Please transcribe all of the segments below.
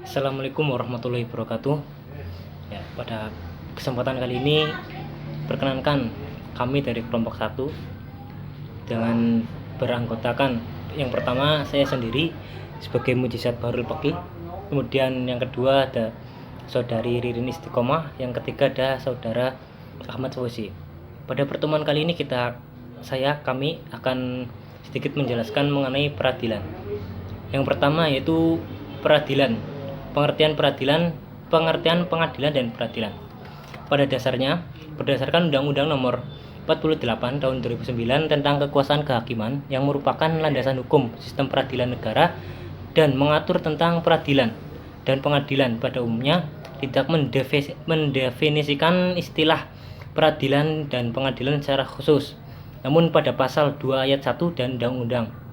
Assalamualaikum warahmatullahi wabarakatuh. Ya, pada kesempatan kali ini perkenankan kami dari kelompok 1 dengan beranggotakan yang pertama saya sendiri sebagai Mujizat Bahrul Paqih, kemudian yang kedua ada Saudari Ririn Istiqomah, yang ketiga ada Saudara Ahmad Fauzi. Pada pertemuan kali ini kami akan sedikit menjelaskan mengenai peradilan. Yang pertama yaitu peradilan. Pengertian pengadilan dan peradilan. Pada dasarnya, berdasarkan Undang-Undang Nomor 48 Tahun 2009 tentang Kekuasaan Kehakiman yang merupakan landasan hukum sistem peradilan negara dan mengatur tentang peradilan dan pengadilan pada umumnya, tidak mendefinisikan istilah peradilan dan pengadilan secara khusus. Namun pada pasal 2 ayat 1 dan Undang-Undang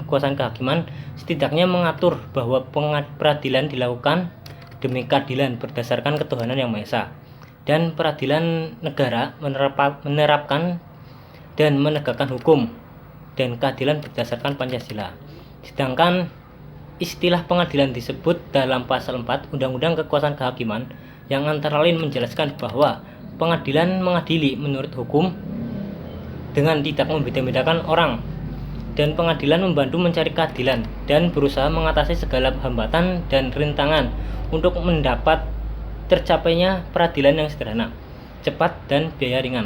Kekuasaan Kehakiman setidaknya mengatur bahwa peradilan dilakukan demi keadilan berdasarkan ketuhanan yang Maha Esa, dan peradilan negara menerapkan dan menegakkan hukum dan keadilan berdasarkan Pancasila. Sedangkan istilah pengadilan disebut dalam pasal 4 Undang-Undang Kekuasaan Kehakiman yang antara lain menjelaskan bahwa pengadilan mengadili menurut hukum dengan tidak membeda-bedakan orang, dan pengadilan membantu mencari keadilan dan berusaha mengatasi segala hambatan dan rintangan untuk mendapat tercapainya peradilan yang sederhana, cepat, dan biaya ringan.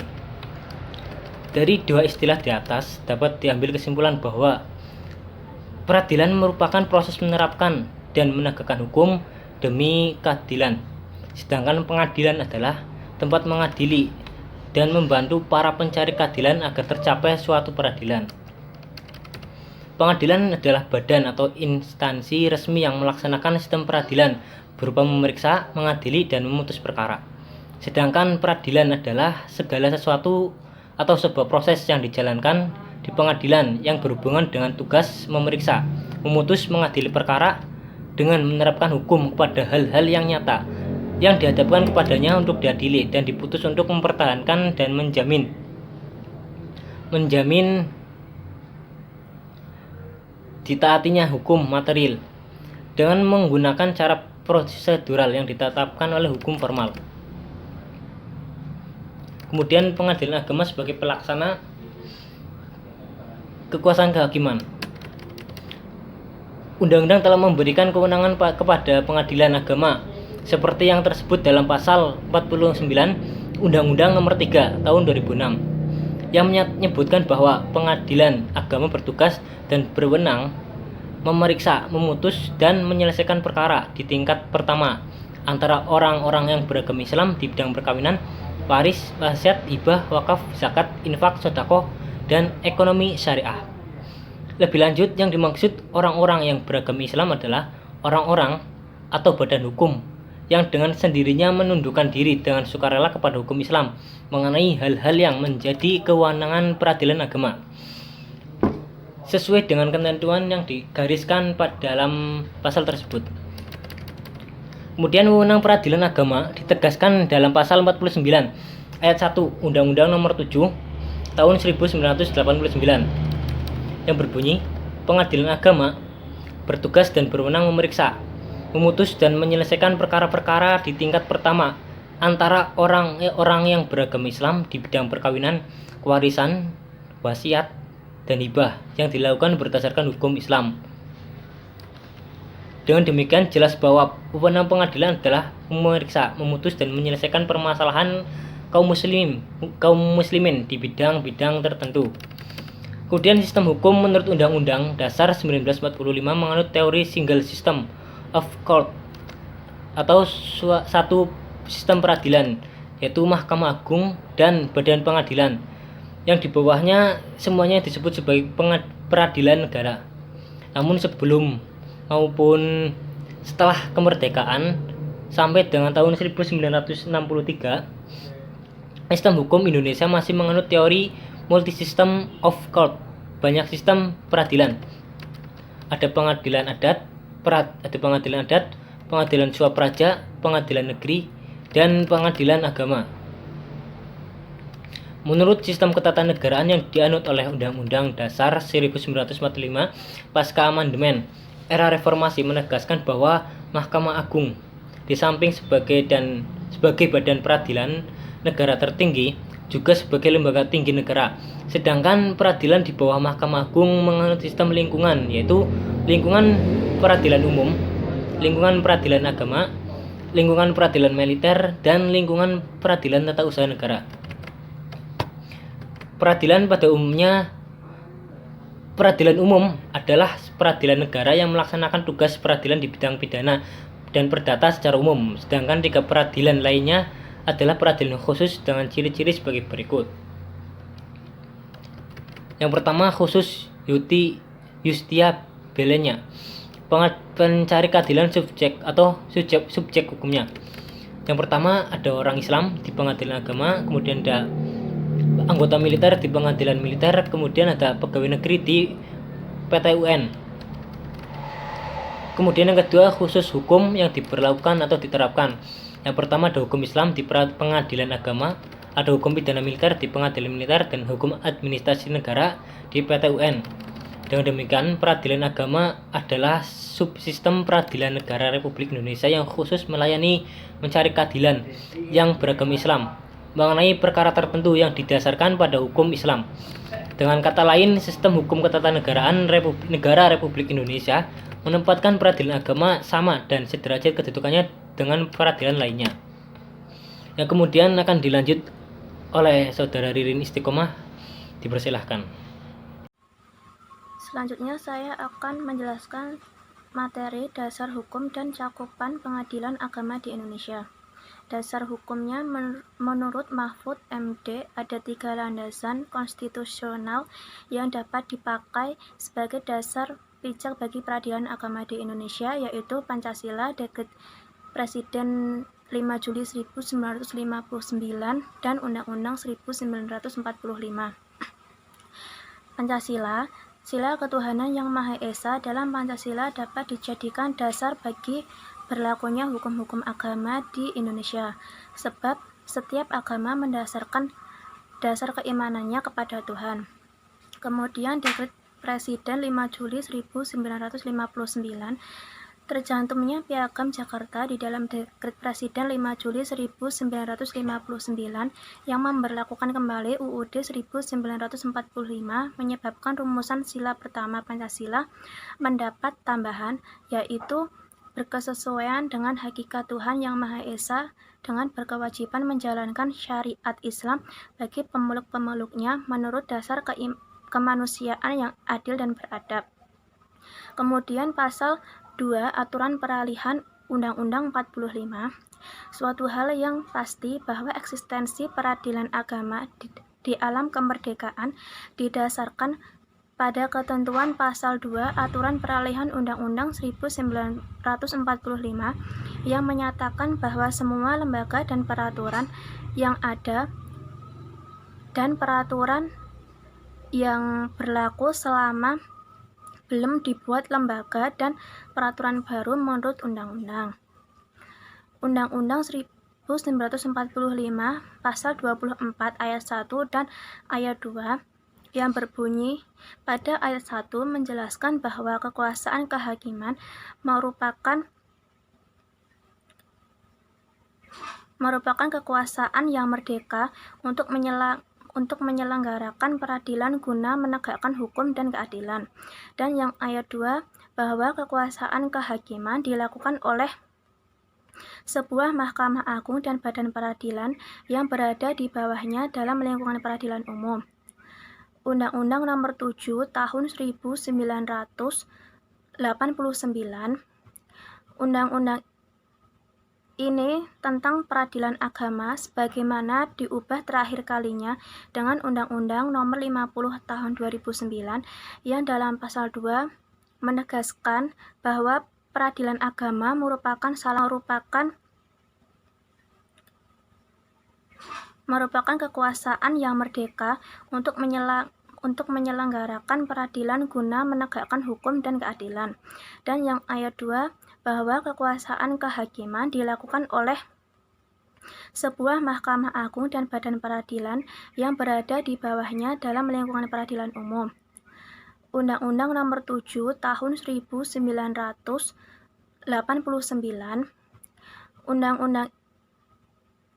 Dari dua istilah di atas dapat diambil kesimpulan bahwa peradilan merupakan proses menerapkan dan menegakkan hukum demi keadilan, sedangkan pengadilan adalah tempat mengadili dan membantu para pencari keadilan agar tercapai suatu peradilan. Pengadilan adalah badan atau instansi resmi yang melaksanakan sistem peradilan berupa memeriksa, mengadili, dan memutus perkara. Sedangkan peradilan adalah segala sesuatu atau sebuah proses yang dijalankan di pengadilan yang berhubungan dengan tugas memeriksa, memutus, mengadili perkara dengan menerapkan hukum kepada hal-hal yang nyata yang dihadapkan kepadanya untuk diadili dan diputus untuk mempertahankan dan menjamin ditaatinya hukum material dengan menggunakan cara prosedural yang ditetapkan oleh hukum formal. Kemudian pengadilan agama sebagai pelaksana kekuasaan kehakiman. Undang-undang telah memberikan kewenangan kepada pengadilan agama seperti yang tersebut dalam pasal 49 Undang-Undang Nomor 3 Tahun 2006 yang menyebutkan bahwa pengadilan agama bertugas dan berwenang memeriksa, memutus, dan menyelesaikan perkara di tingkat pertama antara orang-orang yang beragama Islam di bidang perkawinan, waris, wasiat, hibah, wakaf, zakat, infak, sedekah, dan ekonomi syariah. Lebih lanjut, yang dimaksud orang-orang yang beragama Islam adalah orang-orang atau badan hukum yang dengan sendirinya menundukkan diri dengan sukarela kepada hukum Islam mengenai hal-hal yang menjadi kewenangan peradilan agama sesuai dengan ketentuan yang digariskan pada dalam pasal tersebut. Kemudian wewenang peradilan agama ditegaskan dalam pasal 49 ayat 1 Undang-Undang Nomor 7 Tahun 1989 yang berbunyi, pengadilan agama bertugas dan berwenang memeriksa, memutus, dan menyelesaikan perkara-perkara di tingkat pertama antara orang yang beragama Islam di bidang perkawinan, warisan, wasiat, dan hibah yang dilakukan berdasarkan hukum Islam. Dengan demikian jelas bahwa wewenang pengadilan adalah memeriksa, memutus, dan menyelesaikan permasalahan kaum muslimin di bidang-bidang tertentu. Kemudian sistem hukum menurut Undang-Undang Dasar 1945 menganut teori single system of court atau satu sistem peradilan, yaitu Mahkamah Agung dan Badan Pengadilan, yang di bawahnya semuanya disebut sebagai peradilan negara. Namun sebelum maupun setelah kemerdekaan sampai dengan tahun 1963, sistem hukum Indonesia masih menganut teori multi-system of court, banyak sistem peradilan. Ada pengadilan adat, pengadilan swapraja, pengadilan negeri, dan pengadilan agama. Menurut sistem ketatanegaraan yang dianut oleh Undang-Undang Dasar 1945 pasca amandemen era reformasi menegaskan bahwa Mahkamah Agung di samping sebagai badan peradilan negara tertinggi juga sebagai lembaga tinggi negara. Sedangkan peradilan di bawah Mahkamah Agung menganut sistem lingkungan, yaitu lingkungan peradilan umum, lingkungan peradilan agama, lingkungan peradilan militer, dan lingkungan peradilan tata usaha negara. Peradilan pada umumnya Peradilan umum adalah peradilan negara yang melaksanakan tugas peradilan di bidang pidana dan perdata secara umum, sedangkan 3 peradilan lainnya adalah peradilan khusus dengan ciri-ciri sebagai berikut. Yang pertama, khusus justia belenya, pencari keadilan subjek hukumnya. Yang pertama ada orang Islam di pengadilan agama, kemudian ada anggota militer di pengadilan militer, kemudian ada pegawai negeri di PT UN. Kemudian yang kedua, khusus hukum yang diberlakukan atau diterapkan. Yang pertama ada hukum Islam di pengadilan agama, ada hukum pidana militer di pengadilan militer, dan hukum administrasi negara di PT UN. Dengan demikian, peradilan agama adalah subsistem peradilan negara Republik Indonesia yang khusus melayani mencari keadilan yang beragama Islam mengenai perkara tertentu yang didasarkan pada hukum Islam. Dengan kata lain, sistem hukum ketatanegaraan negara Republik Indonesia menempatkan peradilan agama sama dan sederajat kedudukannya dengan peradilan lainnya. Yang kemudian akan dilanjut oleh Saudara Ririn Istiqomah, dipersilahkan. Selanjutnya saya akan menjelaskan materi dasar hukum dan cakupan pengadilan agama di Indonesia. Dasar hukumnya menurut Mahfud MD ada 3 landasan konstitusional yang dapat dipakai sebagai dasar pijak bagi peradilan agama di Indonesia, yaitu Pancasila, Dekret Presiden 5 Juli 1959 dan Undang-Undang 1945. Pancasila, sila ketuhanan yang Maha Esa. Dalam Pancasila dapat dijadikan dasar bagi berlakunya hukum-hukum agama di Indonesia, sebab setiap agama mendasarkan dasar keimanannya kepada Tuhan. Kemudian Dekret Presiden 5 Juli 1959, tercantumnya Piagam Jakarta di dalam Dekret Presiden 5 Juli 1959 yang memberlakukan kembali UUD 1945 menyebabkan rumusan sila pertama Pancasila mendapat tambahan, yaitu berkesesuaian dengan hakikat Tuhan yang Maha Esa dengan berkewajiban menjalankan syariat Islam bagi pemeluk-pemeluknya menurut dasar kemanusiaan yang adil dan beradab. Kemudian pasal 2 aturan peralihan Undang-Undang 45, suatu hal yang pasti bahwa eksistensi peradilan agama di alam kemerdekaan didasarkan pada ketentuan pasal 2 aturan peralihan Undang-Undang 1945 yang menyatakan bahwa semua lembaga dan peraturan yang ada dan peraturan yang berlaku selama belum dibuat lembaga dan peraturan baru menurut undang-undang. Undang-Undang 1945 pasal 24 ayat 1 dan ayat 2 yang berbunyi pada ayat 1 menjelaskan bahwa kekuasaan kehakiman merupakan kekuasaan yang merdeka untuk menyelenggarakan peradilan guna menegakkan hukum dan keadilan. Dan yang ayat 2 bahwa kekuasaan kehakiman dilakukan oleh sebuah Mahkamah Agung dan badan peradilan yang berada di bawahnya dalam lingkungan peradilan umum. Undang-Undang Nomor 7 Tahun 1989, Undang-Undang ini tentang peradilan agama sebagaimana diubah terakhir kalinya dengan Undang-Undang Nomor 50 Tahun 2009 yang dalam pasal 2 menegaskan bahwa peradilan agama merupakan kekuasaan yang merdeka untuk menyelenggarakan peradilan guna menegakkan hukum dan keadilan. Dan yang ayat 2 bahwa kekuasaan kehakiman dilakukan oleh sebuah Mahkamah Agung dan badan peradilan yang berada di bawahnya dalam lingkungan peradilan umum. Undang-Undang Nomor 7 Tahun 1989. Undang-undang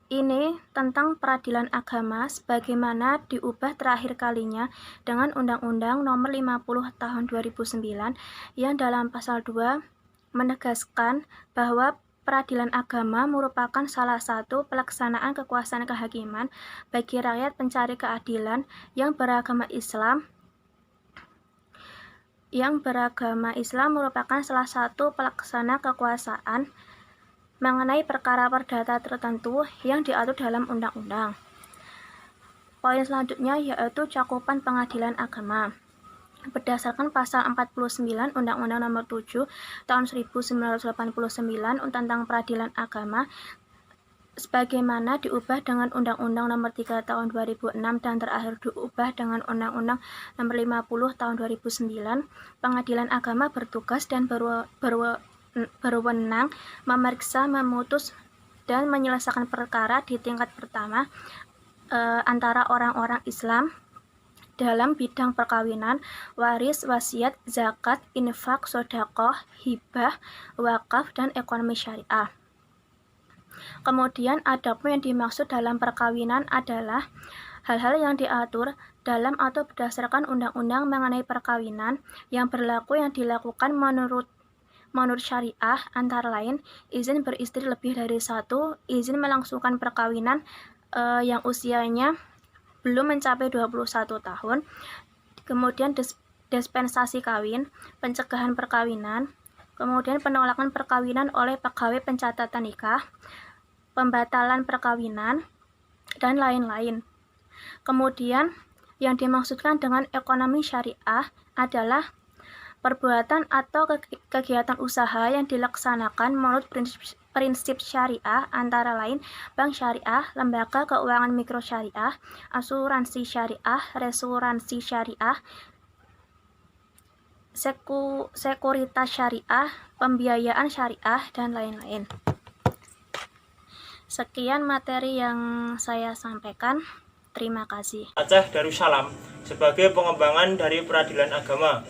ini tentang peradilan agama sebagaimana diubah terakhir kalinya dengan Undang-Undang Nomor 50 Tahun 2009 yang dalam pasal 2 menegaskan bahwa peradilan agama merupakan salah satu pelaksanaan kekuasaan kehakiman bagi rakyat pencari keadilan yang beragama Islam merupakan salah satu pelaksana kekuasaan mengenai perkara perdata tertentu yang diatur dalam undang-undang. Poin selanjutnya yaitu cakupan pengadilan agama. Berdasarkan pasal 49 Undang-Undang Nomor 7 Tahun 1989 tentang peradilan agama, sebagaimana diubah dengan Undang-Undang Nomor 3 Tahun 2006 dan terakhir diubah dengan Undang-Undang Nomor 50 Tahun 2009, pengadilan agama bertugas dan berwenang memeriksa, memutus, dan menyelesaikan perkara di tingkat pertama antara orang-orang Islam dalam bidang perkawinan, waris, wasiat, zakat, infak, sedekah, hibah, wakaf, dan ekonomi syariah. Kemudian adapun yang dimaksud dalam perkawinan adalah hal-hal yang diatur dalam atau berdasarkan undang-undang mengenai perkawinan yang berlaku yang dilakukan menurut syariah, antara lain izin beristri lebih dari satu, izin melangsungkan perkawinan yang usianya belum mencapai 21 tahun, kemudian dispensasi kawin, pencegahan perkawinan, kemudian penolakan perkawinan oleh pegawai pencatatan nikah, pembatalan perkawinan, dan lain-lain. Kemudian yang dimaksudkan dengan ekonomi syariah adalah perbuatan atau kegiatan usaha yang dilaksanakan menurut prinsip syariah, antara lain bank syariah, lembaga keuangan mikro syariah, asuransi syariah, resuransi syariah, sekuritas syariah, pembiayaan syariah, dan lain-lain. Sekian materi yang saya sampaikan. Terima kasih. Aceh Darussalam sebagai pengembangan dari peradilan agama.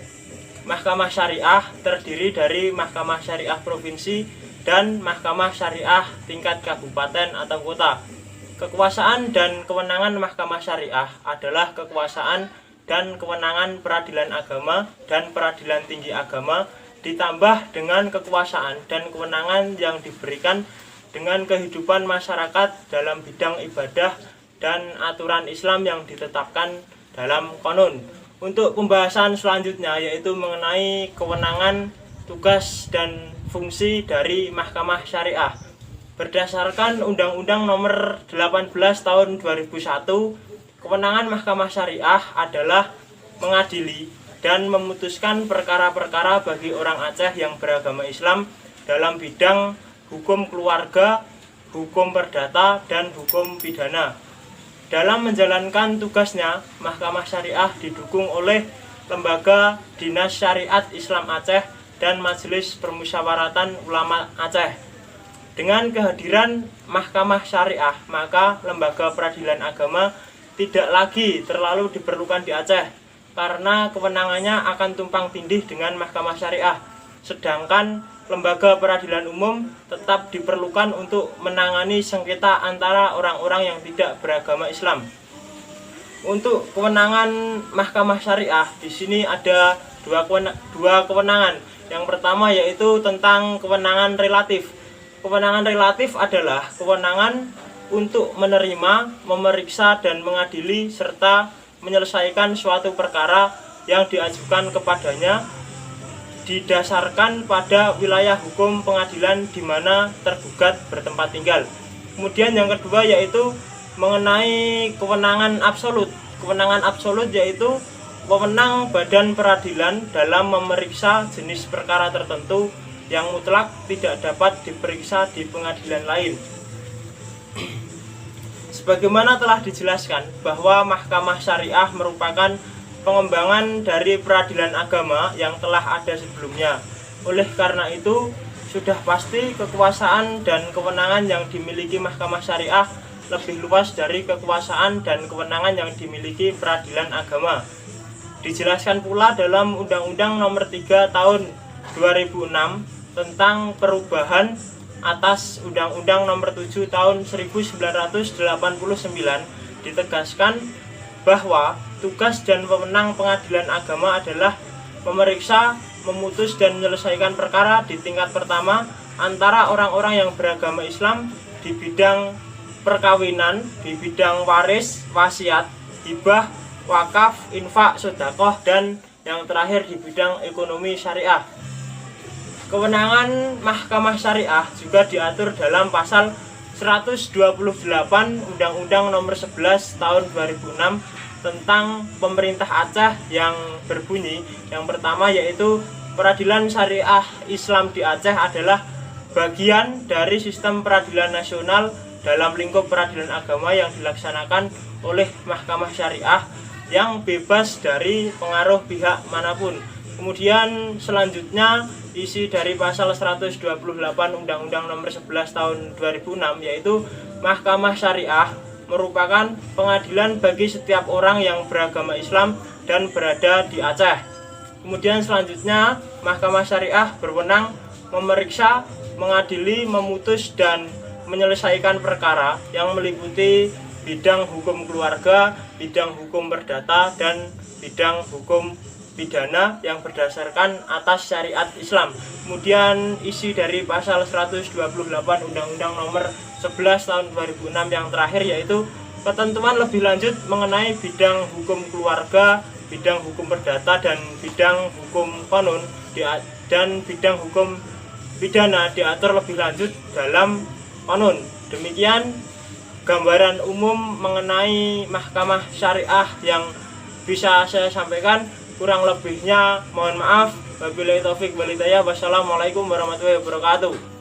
Mahkamah Syariah terdiri dari Mahkamah Syariah Provinsi dan Mahkamah Syariah tingkat kabupaten atau kota. Kekuasaan dan kewenangan Mahkamah Syariah adalah kekuasaan dan kewenangan peradilan agama dan peradilan tinggi agama, ditambah dengan kekuasaan dan kewenangan yang diberikan dengan kehidupan masyarakat dalam bidang ibadah dan aturan Islam yang ditetapkan dalam konon. Untuk pembahasan selanjutnya yaitu mengenai kewenangan, tugas, dan fungsi dari Mahkamah Syariah. Berdasarkan Undang-Undang Nomor 18 Tahun 2001, kewenangan Mahkamah Syariah adalah mengadili dan memutuskan perkara-perkara bagi orang Aceh yang beragama Islam dalam bidang hukum keluarga, hukum perdata, dan hukum pidana. Dalam menjalankan tugasnya, Mahkamah Syariah didukung oleh Lembaga Dinas Syariat Islam Aceh dan Majelis Permusyawaratan Ulama Aceh. Dengan kehadiran Mahkamah Syariah, maka lembaga peradilan agama tidak lagi terlalu diperlukan di Aceh, karena kewenangannya akan tumpang tindih dengan Mahkamah Syariah. Sedangkan lembaga peradilan umum tetap diperlukan untuk menangani sengketa antara orang-orang yang tidak beragama Islam. Untuk kewenangan Mahkamah Syariah, di sini ada dua kewenangan. Yang pertama yaitu tentang kewenangan relatif. Kewenangan relatif adalah kewenangan untuk menerima, memeriksa, dan mengadili serta menyelesaikan suatu perkara yang diajukan kepadanya didasarkan pada wilayah hukum pengadilan di mana tergugat bertempat tinggal. Kemudian yang kedua yaitu mengenai kewenangan absolut. Kewenangan absolut yaitu wewenang badan peradilan dalam memeriksa jenis perkara tertentu yang mutlak tidak dapat diperiksa di pengadilan lain. Sebagaimana telah dijelaskan bahwa Mahkamah Syariah merupakan pengembangan dari peradilan agama yang telah ada sebelumnya. Oleh karena itu, sudah pasti kekuasaan dan kewenangan yang dimiliki Mahkamah Syariah lebih luas dari kekuasaan dan kewenangan yang dimiliki peradilan agama. Dijelaskan pula dalam Undang-Undang Nomor 3 Tahun 2006 tentang perubahan atas Undang-Undang Nomor 7 Tahun 1989, ditegaskan bahwa tugas dan wewenang pengadilan agama adalah memeriksa, memutus dan menyelesaikan perkara di tingkat pertama antara orang-orang yang beragama Islam di bidang perkawinan, di bidang waris, wasiat, hibah, wakaf, infak, sedekah, dan yang terakhir di bidang ekonomi syariah. Kewenangan Mahkamah Syariah juga diatur dalam pasal 128 Undang-Undang Nomor 11 Tahun 2006 tentang pemerintah Aceh yang berbunyi, yang pertama yaitu peradilan syariah Islam di Aceh adalah bagian dari sistem peradilan nasional dalam lingkup peradilan agama yang dilaksanakan oleh Mahkamah Syariah yang bebas dari pengaruh pihak manapun. Kemudian selanjutnya isi dari pasal 128 Undang-Undang Nomor 11 Tahun 2006 yaitu Mahkamah Syariah merupakan pengadilan bagi setiap orang yang beragama Islam dan berada di Aceh. Kemudian selanjutnya Mahkamah Syariah berwenang memeriksa, mengadili, memutus dan menyelesaikan perkara yang meliputi bidang hukum keluarga, bidang hukum perdata, dan bidang hukum pidana yang berdasarkan atas syariat Islam. Kemudian isi dari pasal 128 Undang-Undang Nomor 11 Tahun 2006 yang terakhir yaitu ketentuan lebih lanjut mengenai bidang hukum keluarga, bidang hukum perdata, dan bidang hukum konon dan bidang hukum pidana diatur lebih lanjut dalam konon. Demikian gambaran umum mengenai Mahkamah Syariah yang bisa saya sampaikan. Kurang lebihnya mohon maaf. Wabillahi taufik wal hidayah. Wassalamualaikum warahmatullahi wabarakatuh.